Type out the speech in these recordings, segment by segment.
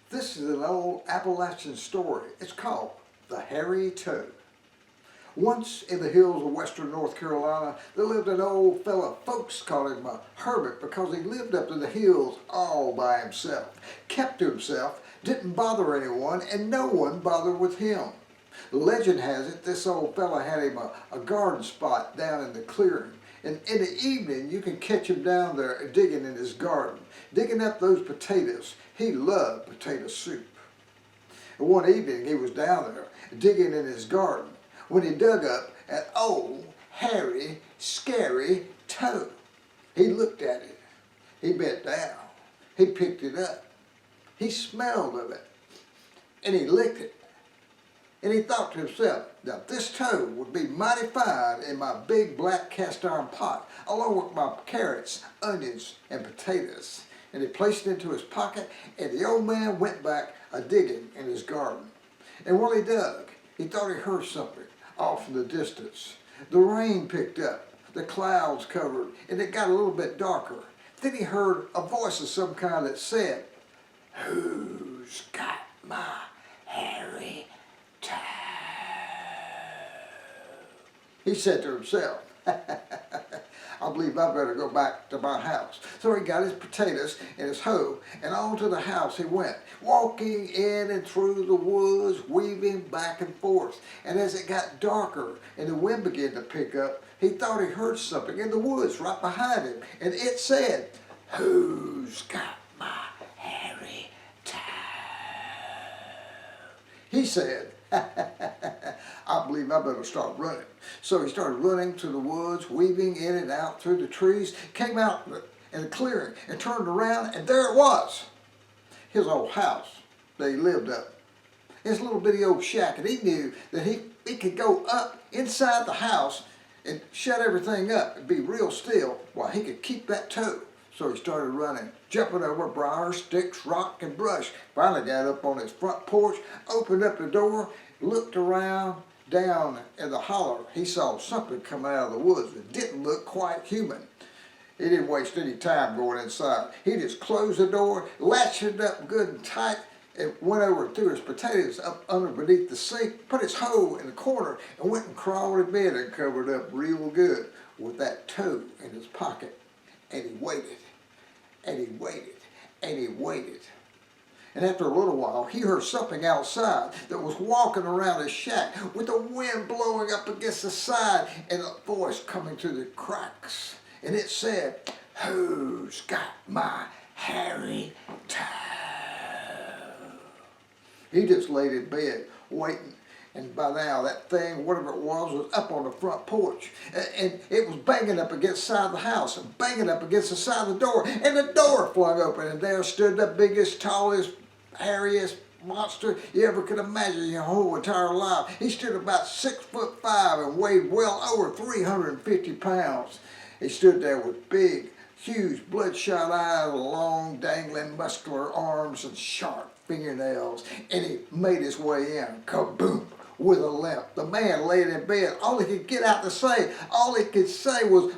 This is an old Appalachian story. It's called The Hairy Toad. Once in the hills of western North Carolina, there lived an old fella. Folks called him a hermit because he lived up in the hills all by himself, kept to himself, didn't bother anyone, and no one bothered with him. Legend has it this old fella had him a garden spot down in the clearing. And in the evening, you can catch him down there digging in his garden, digging up those potatoes. He loved potato soup. And one evening, he was down there digging in his garden when he dug up an old, hairy, scary toad. He looked at it. He bent down. He picked it up. He smelled of it. And he licked it. And he thought to himself, now this toad would be mighty fine in my big black cast iron pot, along with my carrots, onions, and potatoes. And he placed it into his pocket, and the old man went back a-digging in his garden. And while he dug, he thought he heard something off in the distance. The rain picked up, the clouds covered, and it got a little bit darker. Then he heard a voice of some kind that said, "Who's got my hairy toad?" He said to himself, I believe I better go back to my house. So he got his potatoes and his hoe, and on to the house he went, walking in and through the woods, weaving back and forth. And as it got darker and the wind began to pick up, he thought he heard something in the woods right behind him. And it said, "Who's got my hairy toad?" He said, I believe I better start running. So he started running through the woods, weaving in and out through the trees, came out in the clearing and turned around, and there it was, his old house that he lived up. His little bitty old shack, and he knew that he could go up inside the house and shut everything up and be real still while he could keep that toad. So he started running, jumping over briars, sticks, rock, and brush. Finally got up on his front porch, opened up the door, looked around. Down in the holler, he saw something coming out of the woods that didn't look quite human. He didn't waste any time going inside. He just closed the door, latched it up good and tight, and went over and threw his potatoes up underneath the sink, put his hoe in the corner, and went and crawled in bed and covered up real good with that toad in his pocket. And he waited, and he waited, and he waited. And after a little while, he heard something outside that was walking around his shack with the wind blowing up against the side and a voice coming through the cracks. And it said, "Who's got my hairy toad?" He just laid in bed, waiting. And by now, that thing, whatever it was up on the front porch. And it was banging up against the side of the house and banging up against the side of the door. And the door flung open, and there stood the biggest, tallest, hairiest monster you ever could imagine in your whole entire life. He stood about 6'5" and weighed well over 350 pounds. He stood there with big, huge, bloodshot eyes, long, dangling, muscular arms, and sharp fingernails. And he made his way in, kaboom, with a limp. The man laid in bed. All he could get out to say, all he could say was,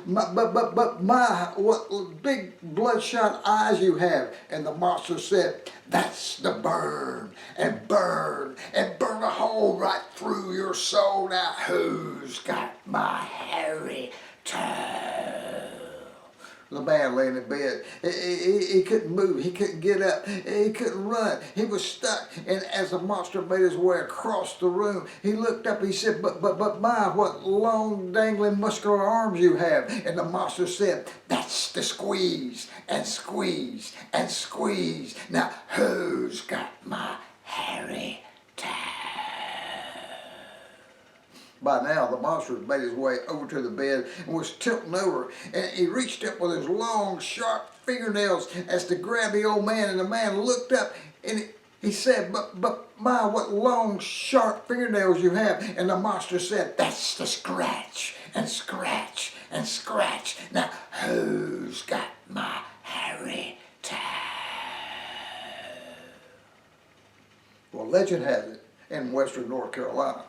what big bloodshot eyes you have. And the monster said, "That's the burn, and burn, and burn a hole right through your soul. Now who's got my hairy toad?" The man laying in bed, he couldn't move, he couldn't get up, he couldn't run, he was stuck. And as the monster made his way across the room, he looked up, he said, but my, what long dangling muscular arms you have. And the monster said, "That's the squeeze, and squeeze, and squeeze. Now who's got my hairy toad?" By now, the monster had made his way over to the bed and was tilting over. And he reached up with his long, sharp fingernails as to grab the old man. And the man looked up and he said, but my, what long, sharp fingernails you have. And the monster said, "That's the scratch, and scratch, and scratch. Now, who's got my hairy toad?" Well, legend has it in western North Carolina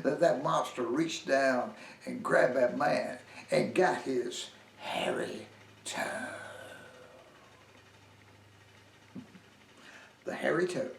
that monster reached down and grabbed that man and got his hairy toad. The hairy toad.